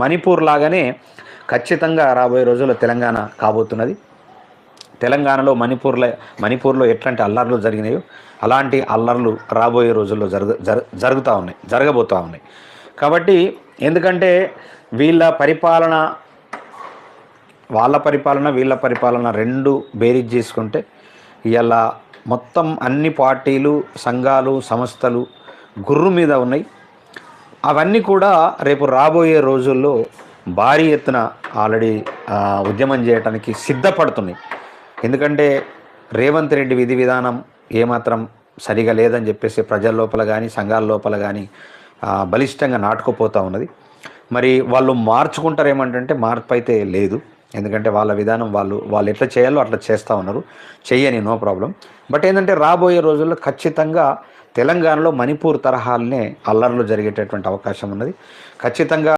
మణిపూర్ లాగానే ఖచ్చితంగా రాబోయే రోజుల్లో తెలంగాణ కాబోతున్నది. తెలంగాణలో మణిపూర్లో ఎట్లాంటి అల్లర్లు జరిగినాయో అలాంటి అల్లర్లు రాబోయే రోజుల్లో జరగబోతూ ఉన్నాయి. కాబట్టి ఎందుకంటే వాళ్ళ పరిపాలన వీళ్ళ పరిపాలన రెండు బేరీజ్ చేసుకుంటే ఇవాళ మొత్తం అన్ని పార్టీలు, సంఘాలు, సంస్థలు గుర్రు మీద ఉన్నాయి. అవన్నీ కూడా రేపు రాబోయే రోజుల్లో భారీ ఎత్తున ఆల్రెడీ ఉద్యమం చేయడానికి సిద్ధపడుతున్నాయి. ఎందుకంటే రేవంత్ రెడ్డి విధి విధానం ఏమాత్రం సరిగా లేదని చెప్పేసి ప్రజల లోపల కానీ సంఘాల లోపల కానీ బలిష్టంగా నాటుకుపోతూ ఉన్నది. మరి వాళ్ళు మార్చుకుంటారేమంటే మార్పు అయితే లేదు. ఎందుకంటే వాళ్ళ విధానం వాళ్ళు ఎట్లా చేయాలో అట్లా చేస్తూ ఉన్నారు. చెయ్యని నో ప్రాబ్లం. బట్ ఏంటంటే రాబోయే రోజుల్లో ఖచ్చితంగా తెలంగాణలో మణిపూర్ తరహాలనే అల్లర్లు జరిగేటటువంటి అవకాశం ఉన్నది. ఖచ్చితంగా